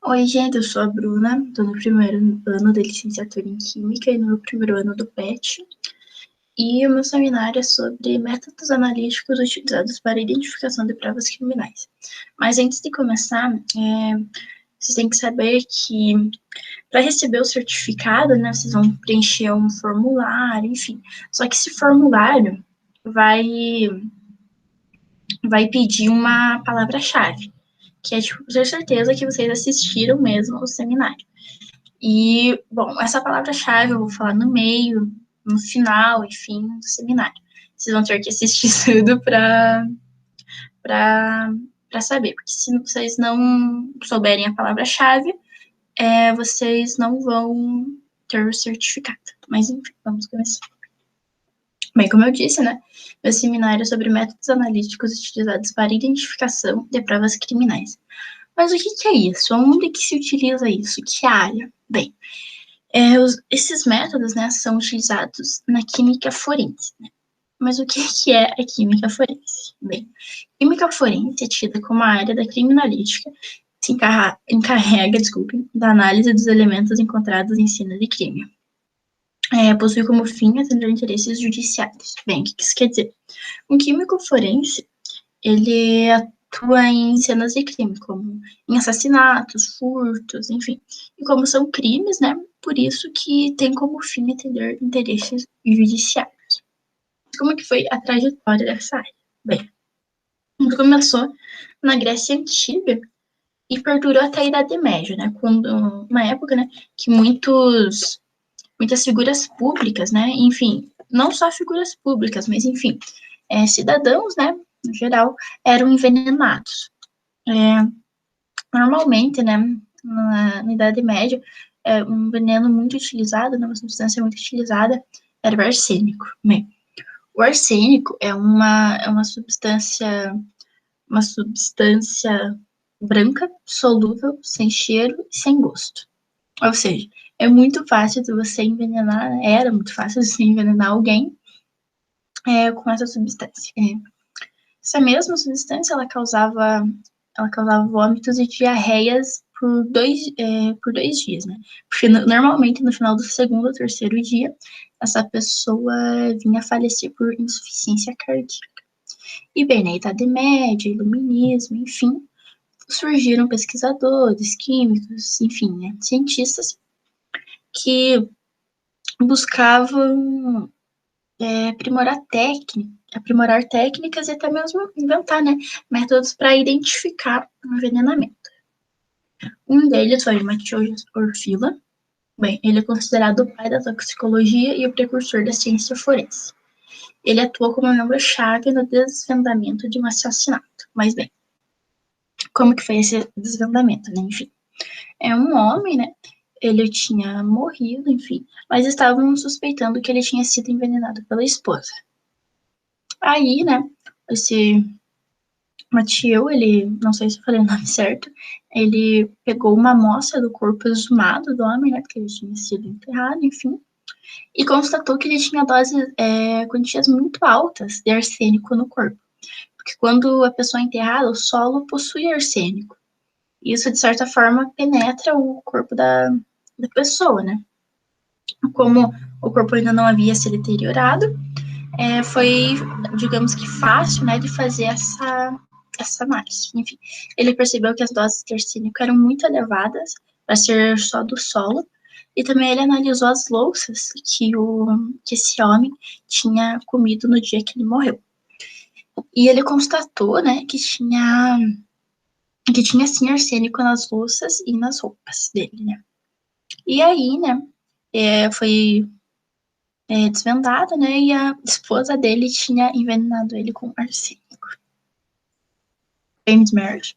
Oi, gente, eu sou a Bruna, estou no primeiro ano da licenciatura em Química e no meu primeiro ano do PET. E o meu seminário é sobre métodos analíticos utilizados para a identificação de provas criminais. Mas antes de começar, vocês têm que saber que para receber o certificado, né, vocês vão preencher um formulário, enfim. Só que esse formulário vai, vai pedir uma palavra-chave, que é tipo, ter certeza que vocês assistiram mesmo o seminário. E, bom, essa palavra-chave eu vou falar no meio, no final, enfim, do seminário. Vocês vão ter que assistir tudo para saber, porque se vocês não souberem a palavra-chave, vocês não vão ter o certificado. Mas, enfim, vamos começar. Bem, como eu disse, né, meu seminário é sobre métodos analíticos utilizados para identificação de provas criminais. Mas o que é isso? Onde que se utiliza isso? Que área? Bem, esses métodos, né, são utilizados na química forense, né? Mas o que é a química forense? Bem, química forense é tida como a área da criminalística que se encarrega, desculpe, da análise dos elementos encontrados em cena de crime. Possui como fim atender interesses judiciários. Bem, o que isso quer dizer? Um químico forense, ele atua em cenas de crime, como em assassinatos, furtos, enfim. E como são crimes, né, por isso que tem como fim atender interesses judiciários. Como que foi a trajetória dessa área? Bem, tudo começou na Grécia Antiga e perdurou até a Idade Média, né, quando, uma época, né, que muitas figuras públicas, né, enfim, não só figuras públicas, mas enfim, cidadãos, né, no geral, eram envenenados. É, Normalmente, né, na Idade Média, um veneno muito utilizado, né, uma substância muito utilizada, era o arsênico. Né? O arsênico uma substância branca, solúvel, sem cheiro e sem gosto. Ou seja, é muito fácil de você envenenar, era muito fácil de você envenenar alguém com essa substância. Essa mesma substância, ela causava vômitos e diarreias por dois dias, né? Porque normalmente no final do segundo ou terceiro dia, essa pessoa vinha a falecer por insuficiência cardíaca. E bem, na Idade Média, Iluminismo, enfim, surgiram pesquisadores, químicos, enfim, né, cientistas que buscavam aprimorar técnicas e até mesmo inventar, né, métodos para identificar o envenenamento. Um deles foi Matheus Orfila. Bem, ele é considerado o pai da toxicologia e o precursor da ciência forense. Ele atuou como membro-chave no desvendamento de um assassinato. Mas bem, como que foi esse desvendamento, né? Enfim, é um homem, né? Ele tinha morrido, enfim, mas estavam suspeitando que ele tinha sido envenenado pela esposa. Aí, né, esse Mathieu, ele, não sei se eu falei o nome certo, ele pegou uma amostra do corpo exumado do homem, né, porque ele tinha sido enterrado, enfim, e constatou que ele tinha quantias muito altas de arsênico no corpo. Porque quando a pessoa é enterrada, o solo possui arsênico. Isso, de certa forma, penetra o corpo da pessoa, né? Como o corpo ainda não havia se deteriorado, foi, digamos que fácil, né, de fazer essa análise. Enfim, ele percebeu que as doses de arsênico eram muito elevadas para ser só do solo, e também ele analisou as louças que esse homem tinha comido no dia que ele morreu. E ele constatou, né, que tinha sim arsênico nas louças e nas roupas dele, né. E aí, né, foi desvendado, né, e a esposa dele tinha envenenado ele com arsênico. James Merritt,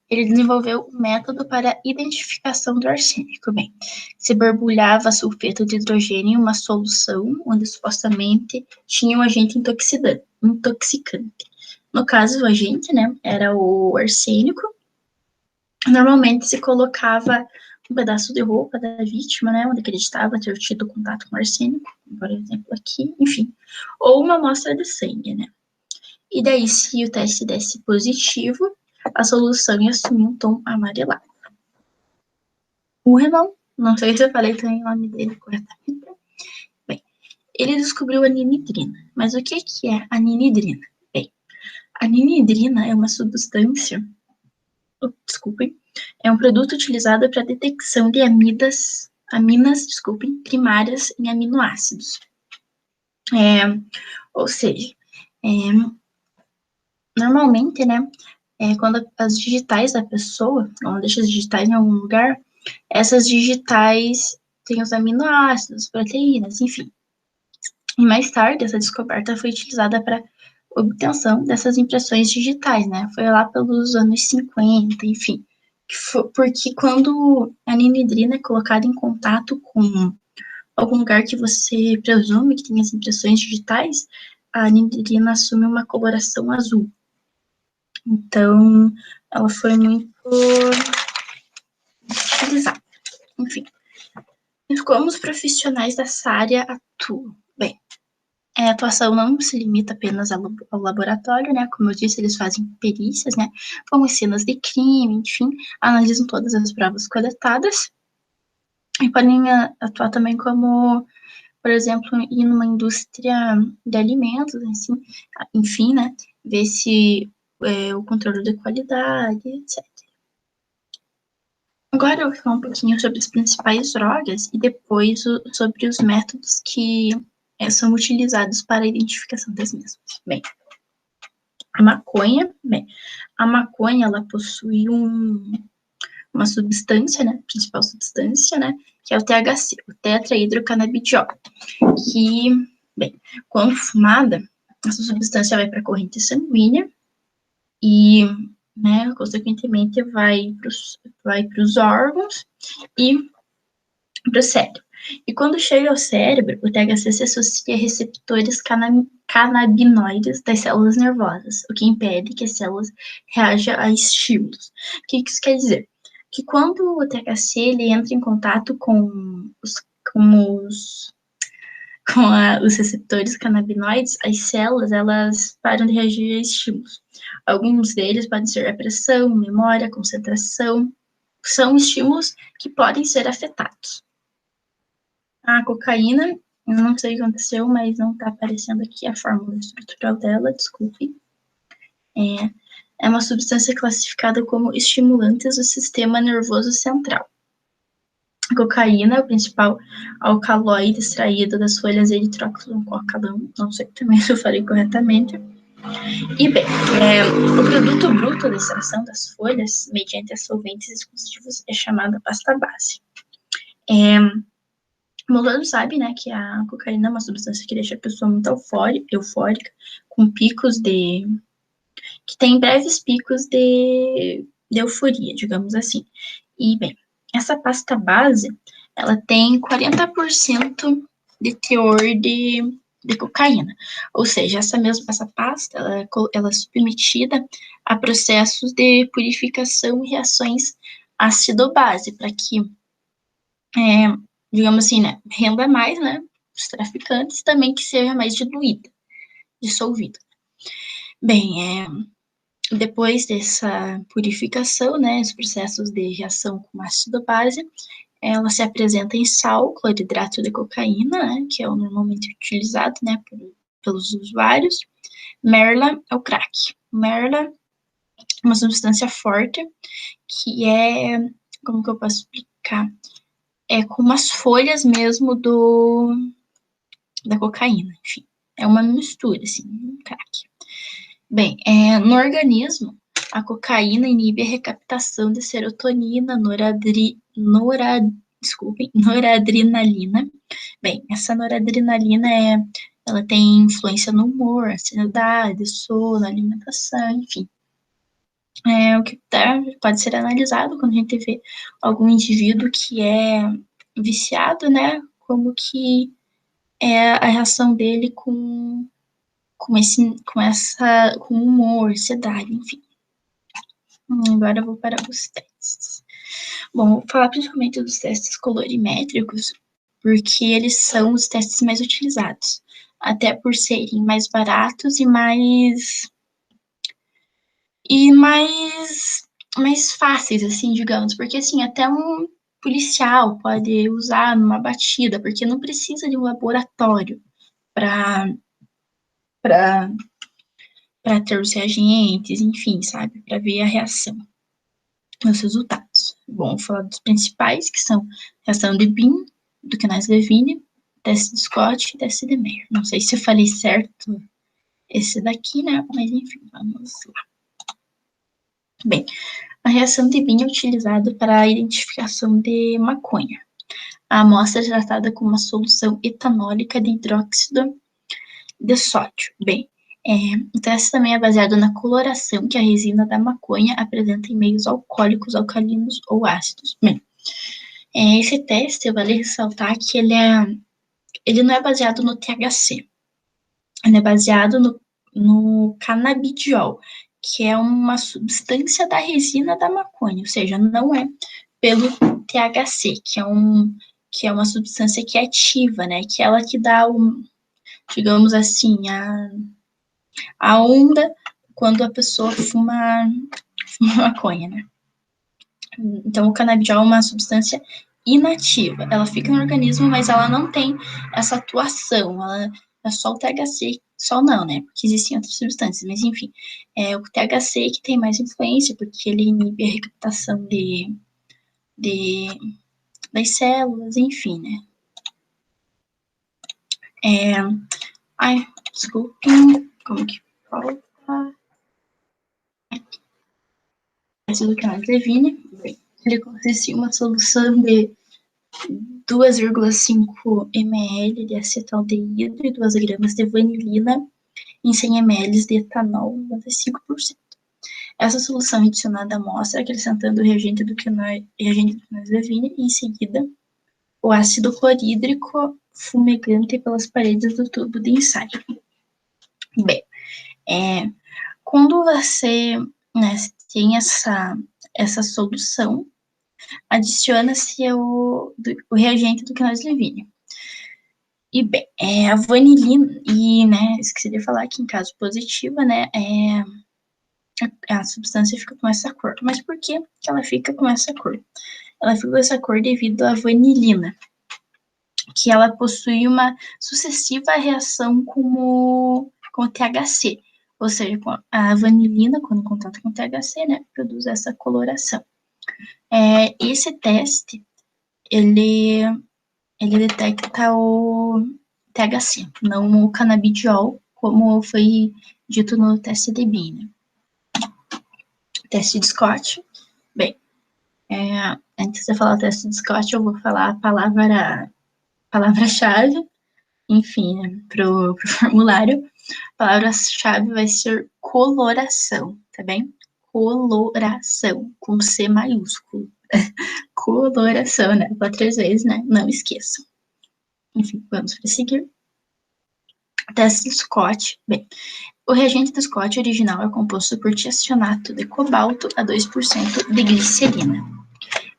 ele desenvolveu um método para a identificação do arsênico. Bem, se borbulhava sulfeto de hidrogênio em uma solução onde supostamente tinha um agente intoxicante. No caso, o agente, né, era o arsênico. Normalmente se colocava um pedaço de roupa da vítima, né, onde acreditava ter tido contato com arsênico, por exemplo, aqui, enfim, ou uma amostra de sangue, né. E daí, se o teste desse positivo, a solução ia assumir um tom amarelado. Uhleman, não sei se eu falei também o nome dele corretamente. Bem, ele descobriu a ninidrina. Mas o que é a ninidrina? Bem, a ninidrina é uma substância, desculpem, é um produto utilizado para detecção de aminas, primárias em aminoácidos. Ou seja, normalmente, né, quando as digitais da pessoa, ela deixa as digitais em algum lugar, essas digitais têm os aminoácidos, proteínas, enfim. E mais tarde, essa descoberta foi utilizada para obtenção dessas impressões digitais, né? Foi lá pelos anos 50, enfim. Porque quando a ninidrina é colocada em contato com algum lugar que você presume que tem as impressões digitais, a ninidrina assume uma coloração azul. Então, ela foi muito utilizada. Enfim. E como os profissionais dessa área atuam? Bem, a atuação não se limita apenas ao laboratório, né? Como eu disse, eles fazem perícias, né? Como cenas de crime, enfim, analisam todas as provas coletadas e podem atuar também como, por exemplo, ir numa indústria de alimentos, assim, enfim, né? Ver se o controle de qualidade, etc. Agora eu vou falar um pouquinho sobre as principais drogas e depois sobre os métodos que são utilizados para a identificação das mesmas. Bem, a maconha, ela possui uma substância, né, principal substância, né, que é o THC, o tetrahidrocannabidiol, que, bem, quando fumada, essa substância vai para a corrente sanguínea e, né, consequentemente vai para os órgãos e para o cérebro. E quando chega ao cérebro, o THC se associa a receptores canabinoides das células nervosas, o que impede que as células reajam a estímulos. O que isso quer dizer? Que quando o THC ele entra em contato com os receptores canabinoides, as células elas param de reagir a estímulos. Alguns deles podem ser a pressão, memória, concentração, são estímulos que podem ser afetados. A cocaína, eu não sei o que aconteceu, mas não está aparecendo aqui a fórmula estrutural dela, desculpe. É uma substância classificada como estimulantes do sistema nervoso central. A cocaína é o principal alcaloide extraído das folhas eritrocalcadão, não sei também se eu falei corretamente. E bem, o produto bruto da extração das folhas, mediante solventes exclusivos, é chamado pasta base. Como todos sabem, né, que a cocaína é uma substância que deixa a pessoa muito eufórica, com picos de... que tem breves picos de euforia, digamos assim. E, bem, essa pasta base, ela tem 40% de teor de cocaína. Ou seja, essa pasta, ela é submetida a processos de purificação e reações ácido-base, para que digamos assim, né, renda mais, né, os traficantes, também que seja mais dissolvida. Bem, depois dessa purificação, né, os processos de reação com ácido base, ela se apresenta em sal, cloridrato de cocaína, né, que é o normalmente utilizado, né, pelos usuários. Merla é o crack. Merla é uma substância forte que como que eu posso explicar? É como as folhas mesmo da cocaína, enfim. É uma mistura, assim, um crack. Bem, no organismo, a cocaína inibe a recaptação de serotonina, noradrenalina. Bem, essa noradrenalina ela tem influência no humor, ansiedade, sono, alimentação, enfim. O que pode ser analisado quando a gente vê algum indivíduo que é viciado, né? Como que é a reação dele com humor, ansiedade, enfim. Agora eu vou para os testes. Bom, vou falar principalmente dos testes colorimétricos, porque eles são os testes mais utilizados, até por serem mais baratos e mais fáceis, assim, digamos, porque assim, até policial pode usar numa batida, porque não precisa de um laboratório para ter os reagentes, enfim, sabe? Para ver a reação, os resultados. Bom, vou falar dos principais, que são reação de Bean, do Knaus-Levine, teste de Scott e teste de Meyer. Não sei se eu falei certo esse daqui, né? Mas enfim, vamos lá. Bem, a reação de Bean é utilizada para a identificação de maconha. A amostra é tratada com uma solução etanólica de hidróxido de sódio. Bem, o teste também é baseado na coloração que a resina da maconha apresenta em meios alcoólicos, alcalinos ou ácidos. Bem, esse teste, vale ressaltar que ele não é baseado no THC, ele é baseado no canabidiol, que é uma substância da resina da maconha, ou seja, não é pelo THC, que é uma substância que é ativa, né? Que é ela que dá, digamos assim, a onda quando a pessoa fuma maconha, né? Então, o canabidiol é uma substância inativa. Ela fica no organismo, mas ela não tem essa atuação. Ela é só o THC, só não, né? Porque existem outras substâncias, mas enfim. É o THC que tem mais influência, porque ele inibe a recaptação das células, enfim, né? Ai, desculpem, como que fala? Esse do Knaus-Levine, ele consiste em uma solução de 2,5 ml de acetaldeído e 2 gramas de vanilina em 100 ml de etanol, 95%. Essa solução é adicionada à amostra, acrescentando o reagente do Knaus-Levine e, em seguida, o ácido clorídrico fumegante pelas paredes do tubo de ensaio. Bem, quando você, né, tem essa solução, adiciona-se o reagente do Knaus-Levine. E bem, a vanilina, e, né, esqueci de falar que em caso positivo, né, a substância fica com essa cor. Mas por que ela fica com essa cor? Ela fica com essa cor devido à vanilina, que ela possui uma sucessiva reação com o THC. Ou seja, a vanilina, quando em contato com o THC, né, produz essa coloração. Esse teste, ele detecta o THC, não o canabidiol, como foi dito no teste de Bean, né? Teste de Scott. Bem, antes de eu falar o teste de Scott, eu vou falar a palavra-chave, enfim, né, pro formulário. A palavra-chave vai ser coloração, tá bem? Coloração, com C maiúsculo. Coloração, né? Vou 3 vezes, né? Não esqueçam. Enfim, vamos prosseguir. Teste de Scott. Bem, o reagente do Scott original é composto por tiacionato de cobalto a 2% de glicerina.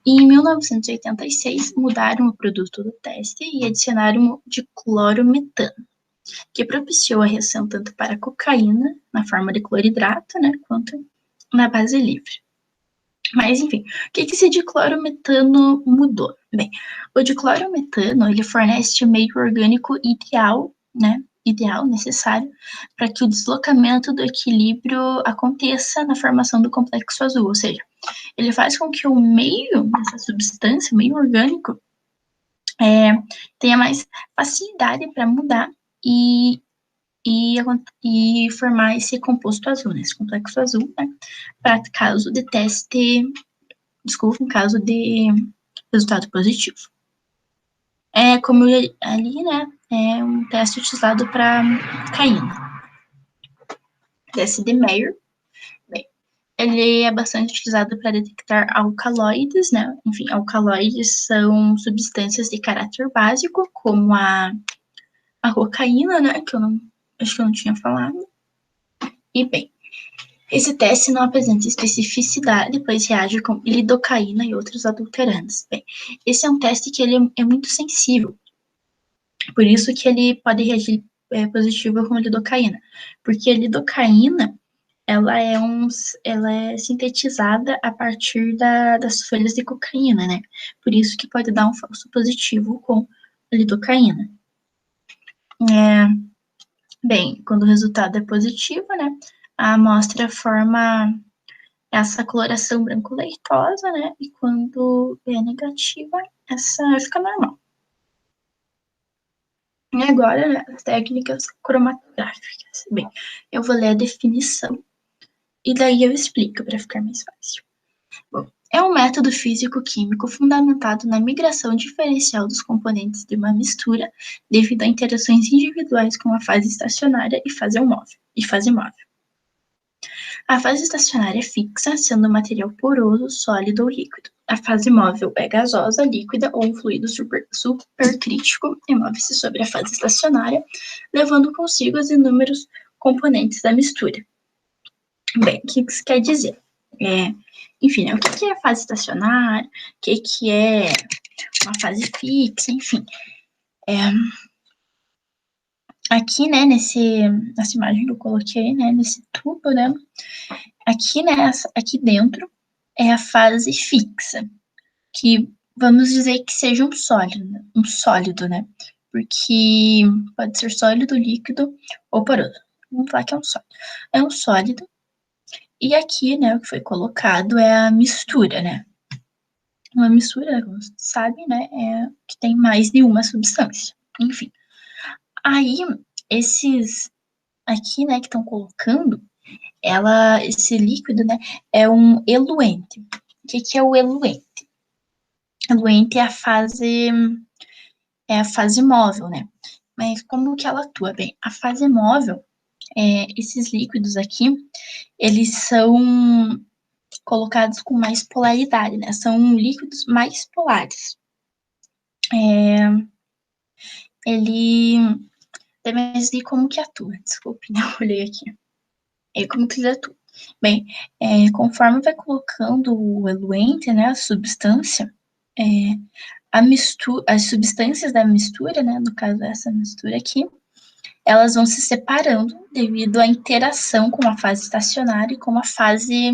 E em 1986, mudaram o produto do teste e adicionaram o diclorometano, que propiciou a reação tanto para a cocaína, na forma de cloridrato, né, quanto na base livre. Mas, enfim, o que esse diclorometano mudou? Bem, o diclorometano, ele fornece o meio orgânico ideal, né, necessário para que o deslocamento do equilíbrio aconteça na formação do complexo azul, ou seja, ele faz com que o meio dessa substância, o meio orgânico, tenha mais facilidade para mudar e formar esse composto azul, né, esse complexo azul, né, para caso de caso de resultado positivo. Como ali, né, é um teste utilizado para cocaína. Teste de Meyer. Bem, ele é bastante utilizado para detectar alcaloides, né? Enfim, alcaloides são substâncias de caráter básico, como a cocaína, né? Que acho que eu não tinha falado. E bem, esse teste não apresenta especificidade, pois reage com lidocaína e outros adulterantes. Bem, esse é um teste que ele é muito sensível, por isso que ele pode reagir positivo com lidocaína, porque a lidocaína ela é sintetizada a partir das folhas de cocaína, né? Por isso que pode dar um falso positivo com a lidocaína. Bem, quando o resultado é positivo, né? A amostra forma essa coloração branco-leitosa, né? E quando é negativa, essa fica normal. E agora, né, as técnicas cromatográficas. Bem, eu vou ler a definição e daí eu explico para ficar mais fácil. Bom, é um método físico-químico fundamentado na migração diferencial dos componentes de uma mistura devido a interações individuais com a fase estacionária e fase móvel. A fase estacionária é fixa, sendo um material poroso, sólido ou líquido. A fase móvel é gasosa, líquida ou um fluido supercrítico e move-se sobre a fase estacionária, levando consigo os inúmeros componentes da mistura. Bem, o que isso quer dizer? Enfim, o que é a fase estacionária, o que é uma fase fixa, enfim. Aqui, né, nessa imagem que eu coloquei, né, nesse tubo, né, aqui dentro é a fase fixa, que vamos dizer que seja um sólido, né, porque pode ser sólido, líquido ou poroso. Vamos falar que é um sólido. É um sólido, e aqui, né, o que foi colocado é a mistura, né. Uma mistura, como você sabe, né, é que tem mais de uma substância. Enfim. Aí, esses aqui, né, que estão colocando, esse líquido, né, é um eluente. O que é o eluente? Eluente é a fase móvel, né? Mas como que ela atua? Bem, a fase móvel, esses líquidos aqui, eles são colocados com mais polaridade, né? São líquidos mais polares. Ele deve dizer como que atua. Desculpe, não olhei aqui. Como que ele atua? Bem, conforme vai colocando o eluente, né, a substância, as substâncias da mistura, né, no caso essa mistura aqui, elas vão se separando devido à interação com a fase estacionária e com a fase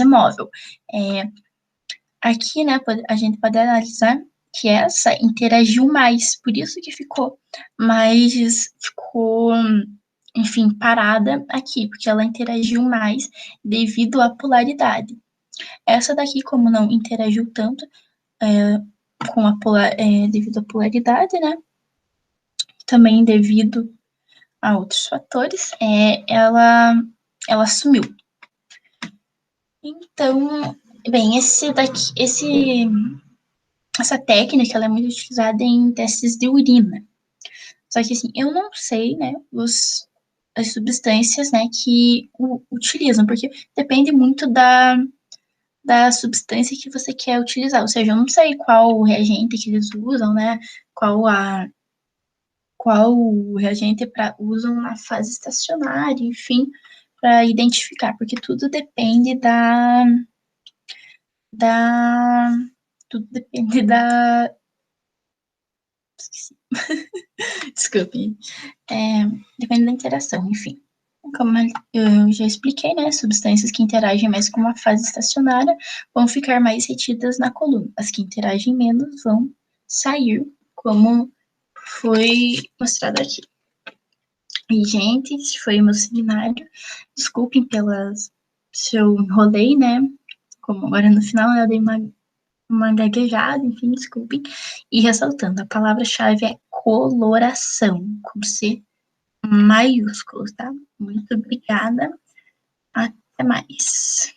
móvel. Aqui, né, a gente pode analisar que essa interagiu mais, por isso que ficou, enfim, parada aqui, porque ela interagiu mais devido à polaridade. Essa daqui, como não interagiu tanto devido à polaridade, né? Também devido a outros fatores, ela sumiu. Então, bem, essa técnica ela é muito utilizada em testes de urina. Só que assim, eu não sei, né, as substâncias, né, que utilizam, porque depende muito da substância que você quer utilizar. Ou seja, eu não sei qual reagente que eles usam, né, qual reagente usam na fase estacionária, enfim, para identificar, porque tudo depende tudo depende esqueci. Desculpe. Depende da interação, enfim. Como eu já expliquei, né, substâncias que interagem mais com uma fase estacionária vão ficar mais retidas na coluna. As que interagem menos vão sair, como foi mostrado aqui. E, gente, esse foi o meu seminário. Desculpem se eu enrolei, né? Como agora no final eu dei uma gaguejada, enfim, desculpem. E ressaltando, a palavra-chave é coloração, com C maiúsculo, tá? Muito obrigada. Até mais.